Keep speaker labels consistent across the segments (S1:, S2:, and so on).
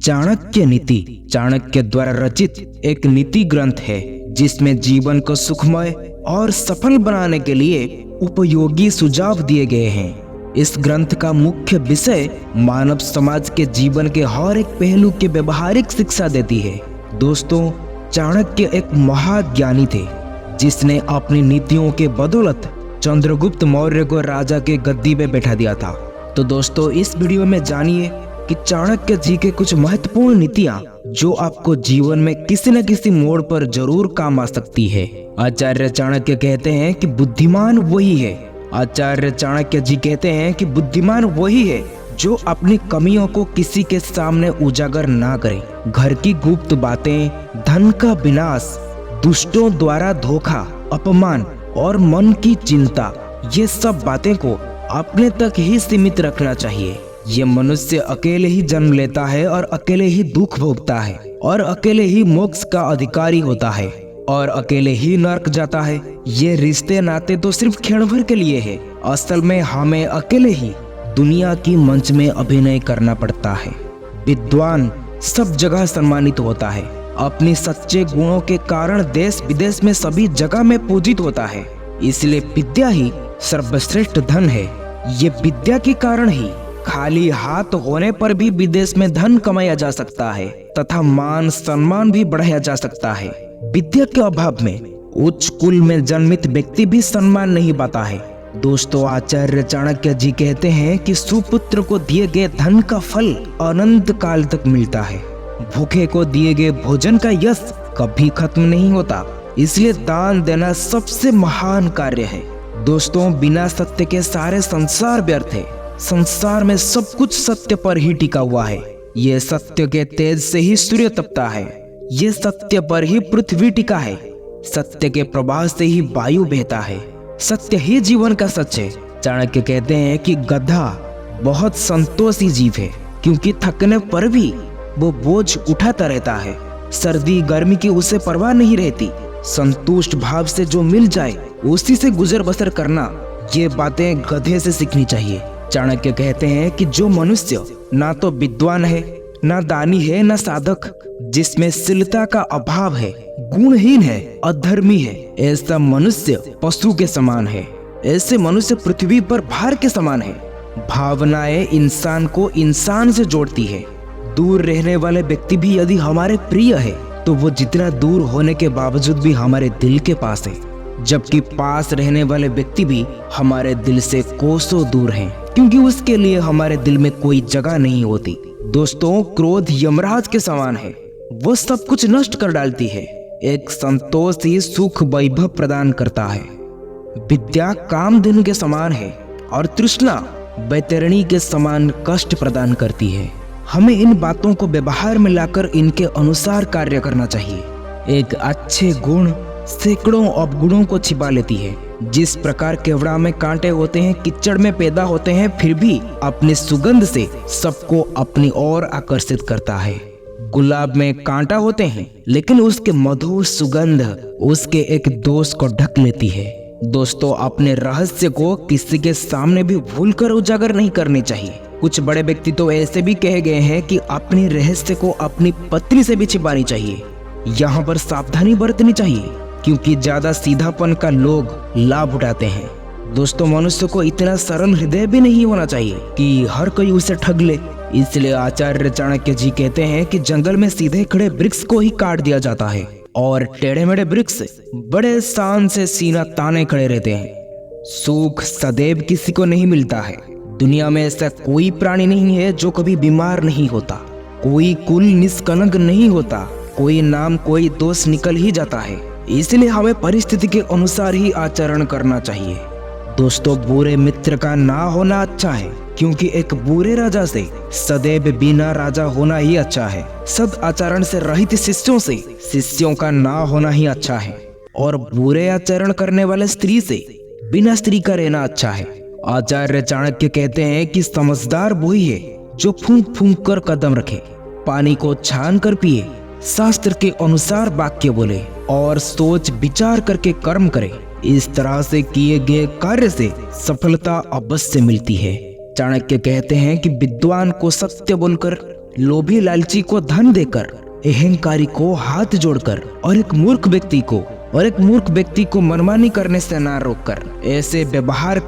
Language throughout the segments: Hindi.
S1: चाणक्य नीति चाणक्य द्वारा रचित एक नीति ग्रंथ है जिसमें जीवन को सुखमय और सफल बनाने के लिए उपयोगी सुझाव दिए गए हैं। इस ग्रंथ का मुख्य विषय मानव समाज के जीवन के हर एक पहलू की व्यवहारिक शिक्षा देती है। दोस्तों, चाणक्य एक महाज्ञानी थे जिसने अपनी नीतियों के बदौलत चंद्रगुप्त मौर्य को राजा के गद्दी पे बैठा दिया था। तो दोस्तों, इस वीडियो में जानिए कि चाणक्य जी के कुछ महत्वपूर्ण नीतियां जो आपको जीवन में किसी न किसी मोड़ पर जरूर काम आ सकती है। आचार्य चाणक्य कहते हैं कि बुद्धिमान वही है। आचार्य चाणक्य जी कहते हैं कि बुद्धिमान वही है जो अपनी कमियों को किसी के सामने उजागर ना करे। घर की गुप्त बातें, धन का विनाश, दुष्टों द्वारा धोखा, अपमान और मन की चिंता, ये सब बातें को अपने तक ही सीमित रखना चाहिए। ये मनुष्य अकेले ही जन्म लेता है और अकेले ही दुख भोगता है और अकेले ही मोक्ष का अधिकारी होता है और अकेले ही नरक जाता है। ये रिश्ते नाते तो सिर्फ क्षण भर के लिए है। असल में हमें अकेले ही दुनिया की मंच में अभिनय करना पड़ता है। विद्वान सब जगह सम्मानित होता है, अपने सच्चे गुणों के कारण देश विदेश में सभी जगह में पूजित होता है। इसलिए विद्या ही सर्वश्रेष्ठ धन है। ये विद्या के कारण ही खाली हाथ होने पर भी विदेश में धन कमाया जा सकता है तथा मान सम्मान भी बढ़ाया जा सकता है। विद्या के अभाव में उच्च कुल में जन्मित व्यक्ति भी सम्मान नहीं पाता है। दोस्तों, आचार्य चाणक्य जी कहते हैं कि सुपुत्र को दिए गए धन का फल अनंत काल तक मिलता है। भूखे को दिए गए भोजन का यश कभी खत्म नहीं होता। इसलिए दान देना सबसे महान कार्य है। दोस्तों, बिना सत्य के सारे संसार व्यर्थ है। संसार में सब कुछ सत्य पर ही टिका हुआ है। ये सत्य के तेज से ही सूर्य तपता है। ये सत्य पर ही पृथ्वी टिका है। सत्य के प्रवाह से ही वायु बहता है। सत्य ही जीवन का सच है। चाणक्य कहते हैं कि गधा बहुत संतोषी जीव है क्योंकि थकने पर भी वो बोझ उठाता रहता है। सर्दी गर्मी की उसे परवाह नहीं रहती। संतुष्ट भाव से जो मिल जाए उसी से गुजर बसर करना, ये बातें गधे से सीखनी चाहिए। चाणक्य कहते हैं कि जो मनुष्य ना तो विद्वान है, ना दानी है, ना साधक, जिसमें शीलता का अभाव है, गुणहीन है, अधर्मी है, ऐसा मनुष्य पशु के समान है। ऐसे मनुष्य पृथ्वी पर भार के समान है। भावनाएं इंसान को इंसान से जोड़ती है। दूर रहने वाले व्यक्ति भी यदि हमारे प्रिय है तो वो जितना दूर होने के बावजूद भी हमारे दिल के पास है, जबकि पास रहने वाले व्यक्ति भी हमारे दिल से कोसों दूर हैं, क्योंकि उसके लिए हमारे दिल में कोई जगह नहीं होती। दोस्तों, क्रोध यमराज के समान है। वो सब कुछ नष्ट कर डालती है। एक संतोष ही सुख वैभव प्रदान करता है। विद्या कामधेनु के समान है और तृष्णा बैतरणी के समान कष्ट प्रदान करती है। हमें इन बातों को व्यवहार में लाकर इनके अनुसार कार्य करना चाहिए। एक अच्छे गुण सैकड़ों अवगुणों को छिपा लेती है। जिस प्रकार केवड़ा में कांटे होते हैं, कीचड़ में पैदा होते हैं, फिर भी अपनी सुगंध से सबको अपनी ओर आकर्षित करता है। गुलाब में कांटा होते हैं लेकिन उसके मधुर सुगंध उसके एक दोष को ढक लेती है। दोस्तों, अपने रहस्य को किसी के सामने भी भूलकर उजागर नहीं करनी चाहिए। कुछ बड़े व्यक्ति तो ऐसे भी कहे गए हैं कि अपने रहस्य को अपनी पत्नी से भी छिपानी चाहिए। यहाँ पर सावधानी बरतनी चाहिए क्योंकि ज्यादा सीधापन का लोग लाभ उठाते हैं। दोस्तों, मनुष्य को इतना सरल हृदय भी नहीं होना चाहिए कि हर कोई उसे ठग ले। इसलिए आचार्य चाणक्य जी कहते हैं कि जंगल में सीधे खड़े वृक्ष को ही काट दिया जाता है और टेढ़े मेढ़े वृक्ष बड़े शान से सीना ताने खड़े रहते हैं। सुख सदैव किसी को नहीं मिलता है। दुनिया में ऐसा कोई प्राणी नहीं है जो कभी बीमार नहीं होता। कोई कुल निष्कलंक नहीं होता। कोई नाम कोई दोष निकल ही जाता है। इसलिए हमें परिस्थिति के अनुसार ही आचरण करना चाहिए। दोस्तों, बुरे मित्र का ना होना अच्छा है क्योंकि एक बुरे राजा से सदैव बिना राजा होना ही अच्छा है। सद आचरण से रहित शिष्यों से शिष्यों का ना होना ही अच्छा है और बुरे आचरण करने वाले स्त्री से बिना स्त्री का रहना अच्छा है। आचार्य चाणक्य कहते हैं कि समझदार वही है जो फूंक फूंक कर कदम रखे, पानी को छान कर पिए, शास्त्र के अनुसार वाक्य बोले और सोच विचार करके कर्म करे। इस तरह से किए गए कार्य से सफलता अवश्य मिलती है। चाणक्य कहते हैं कि विद्वान को सत्य बोलकर लोभी लालची को धन देकर, अहंकारी को हाथ जोड़कर और एक मूर्ख व्यक्ति को मनमानी करने से ना रोककर ऐसे व्यवहार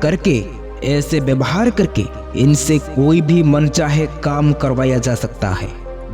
S1: करके इनसे कोई भी मनचाहे काम करवाया जा सकता है।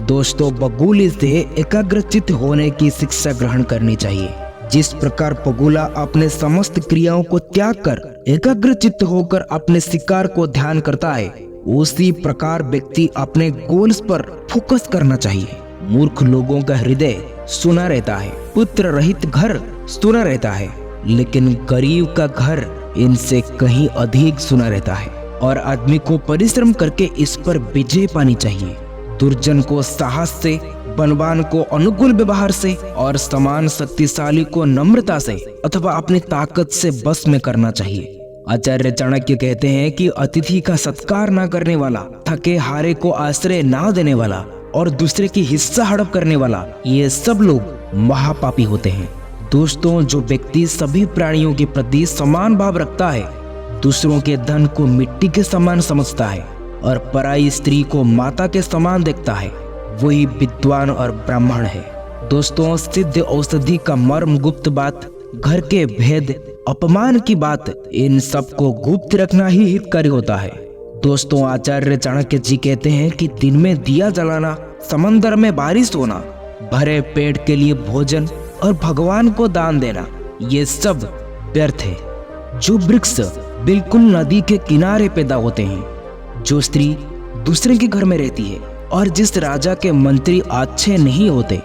S1: दोस्तों, बगुले से एकाग्रचित्त होने की शिक्षा ग्रहण करनी चाहिए। जिस प्रकार बगुला अपने समस्त क्रियाओं को त्याग कर एकाग्रचित्त होकर अपने शिकार को ध्यान करता है, उसी प्रकार व्यक्ति अपने गोल्स पर फोकस करना चाहिए। मूर्ख लोगों का हृदय सुना रहता है, पुत्र रहित घर सुना रहता है, लेकिन गरीब का घर इनसे कहीं अधिक सुना रहता है। और आदमी को परिश्रम करके इस पर विजय पानी चाहिए। दुर्जन को साहस से, बलवान को अनुकूल व्यवहार से और समान शक्तिशाली को नम्रता से अथवा अपनी ताकत से बस में करना चाहिए। आचार्य चाणक्य कहते हैं कि अतिथि का सत्कार न करने वाला, थके हारे को आश्रय न देने वाला और दूसरे की हिस्सा हड़प करने वाला, ये सब लोग महापापी होते हैं। दोस्तों, जो व्यक्ति सभी प्राणियों के प्रति समान भाव रखता है, दूसरों के धन को मिट्टी के समान समझता है और पराई स्त्री को माता के समान देखता है, वही विद्वान और ब्राह्मण है। दोस्तों, सिद्ध औषधि का मर्म, गुप्त बात, घर के भेद, अपमान की बात, इन सब को गुप्त रखना ही हितकारी होता है। दोस्तों, आचार्य चाणक्य जी कहते हैं कि दिन में दिया जलाना, समंदर में बारिश होना, भरे पेट के लिए भोजन और भगवान को दान देना, ये सब व्यर्थ है। जो वृक्ष बिल्कुल नदी के किनारे पैदा होते हैं, जो स्त्री दूसरे के घर में रहती है और जिस राजा के मंत्री अच्छे नहीं होते,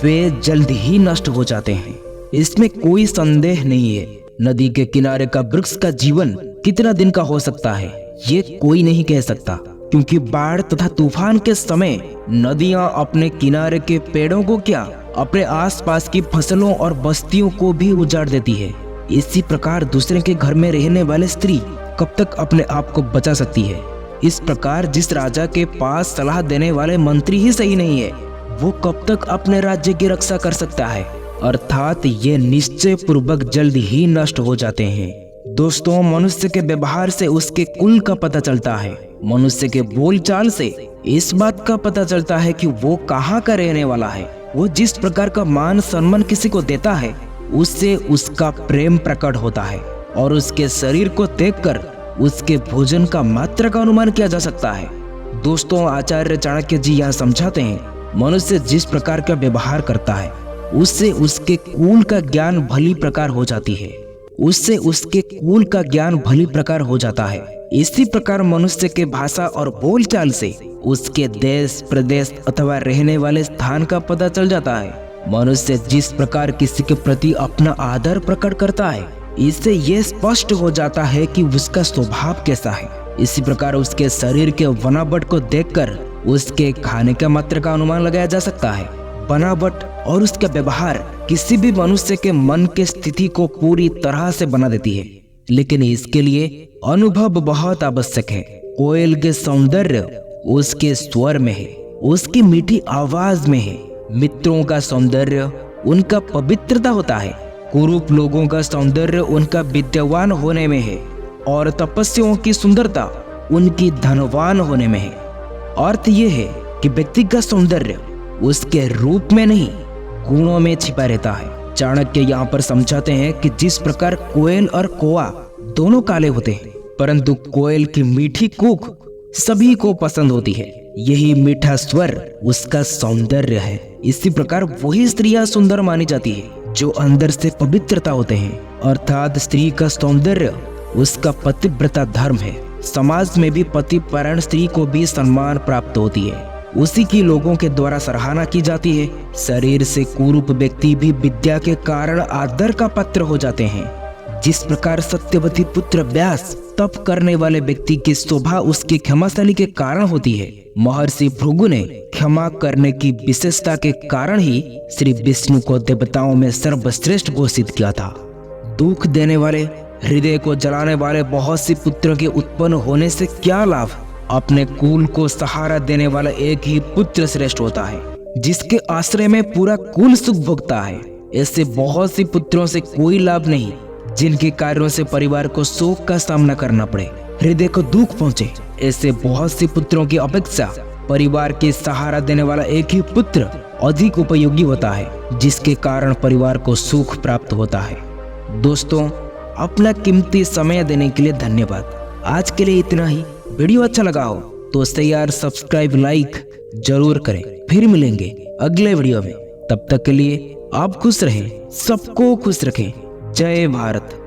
S1: वे जल्द ही नष्ट हो जाते हैं, इसमें कोई संदेह नहीं है। नदी के किनारे का वृक्ष का जीवन कितना दिन का हो सकता है, ये कोई नहीं कह सकता, क्योंकि बाढ़ तथा तूफान के समय नदियां अपने किनारे के पेड़ों को क्या, अपने आसपास की फसलों और बस्तियों को भी उजाड़ देती है। इसी प्रकार दूसरे के घर में रहने वाले स्त्री कब तक अपने आप को बचा सकती है। इस प्रकार जिस राजा के पास सलाह देने वाले मंत्री ही सही नहीं है, वो कब तक अपने राज्य की रक्षा कर सकता है। अर्थात ये निश्चय पूर्वक जल्द ही नष्ट हो जाते हैं। दोस्तों, मनुष्य के व्यवहार से उसके कुल का पता चलता है। मनुष्य के बोलचाल से इस बात का पता चलता है कि वो कहाँ का रहने वाला है। वो जिस प्रकार का मान सम्मान किसी को देता है, उससे उसका प्रेम प्रकट होता है और उसके शरीर को देखकर उसके भोजन का मात्रा का अनुमान किया जा सकता है। दोस्तों, आचार्य चाणक्य जी यहाँ समझाते हैं, मनुष्य जिस प्रकार का व्यवहार करता है, उससे उसके कुल का ज्ञान भली प्रकार हो जाती है। इसी प्रकार मनुष्य के भाषा और बोलचाल से उसके देश, प्रदेश अथवा रहने वाले स्थान का पता चल जाता है। मनुष्य जिस प्रकार किसी के प्रति अपना आदर प्रकट करता है, इससे यह स्पष्ट हो जाता है कि उसका स्वभाव कैसा है। इसी प्रकार उसके शरीर के बनावट को देखकर उसके खाने का मात्रा का अनुमान लगाया जा सकता है। बनावट और उसका व्यवहार किसी भी मनुष्य के मन के स्थिति को पूरी तरह से बना देती है, लेकिन इसके लिए अनुभव बहुत आवश्यक है। कोयल के सौंदर्य उसके स्वर में है, उसकी मीठी आवाज में है। मित्रों का सौंदर्य उनका पवित्रता होता है। कुरूप लोगों का सौंदर्य उनका विद्यावान होने में है और तपस्वियों की सुंदरता उनकी धनवान होने में है। अर्थ यह है कि व्यक्ति का सौंदर्य उसके रूप में नहीं, गुणों में छिपा रहता है। चाणक्य यहाँ पर समझाते हैं कि जिस प्रकार कोयल और कौवा दोनों काले होते हैं, परंतु कोयल की मीठी कूक सभी को पसंद होती है, यही मीठा स्वर उसका सौंदर्य है। इसी प्रकार वही स्त्रियां सुंदर मानी जाती है जो अंदर से पवित्रता होते हैं। अर्थात स्त्री का सौंदर्य उसका पतिव्रता धर्म है। समाज में भी पतिपरायण स्त्री को भी सम्मान प्राप्त होती है, उसी की लोगों के द्वारा सराहना की जाती है। शरीर से कुरूप व्यक्ति भी विद्या के कारण आदर का पात्र हो जाते हैं। जिस प्रकार सत्यवती पुत्र व्यास तप करने वाले व्यक्ति की शोभा उसकी क्षमाशाली के कारण होती है, महर्षि भृगु ने क्षमा करने की विशेषता के कारण ही श्री विष्णु को देवताओं में सर्वश्रेष्ठ घोषित किया था। दुख देने वाले, हृदय को जलाने वाले बहुत सी पुत्रों के उत्पन्न होने से क्या लाभ। अपने कुल को सहारा देने वाला एक ही पुत्र श्रेष्ठ होता है, जिसके आश्रय में पूरा कुल सुख भोगता है। ऐसे बहुत सी पुत्रों से कोई लाभ नहीं, जिनके कार्यों से परिवार को शोक का सामना करना पड़े, हृदय को दुख पहुंचे। ऐसे बहुत सी पुत्रों की अपेक्षा परिवार के सहारा देने वाला एक ही पुत्र अधिक उपयोगी होता है, जिसके कारण परिवार को सुख प्राप्त होता है। दोस्तों, अपना कीमती समय देने के लिए धन्यवाद। आज के लिए इतना ही। वीडियो अच्छा लगा हो तो शेयर, सब्सक्राइब, लाइक जरूर करें। फिर मिलेंगे अगले वीडियो में। तब तक के लिए आप खुश रहें, सबको खुश रखें। जय भारत।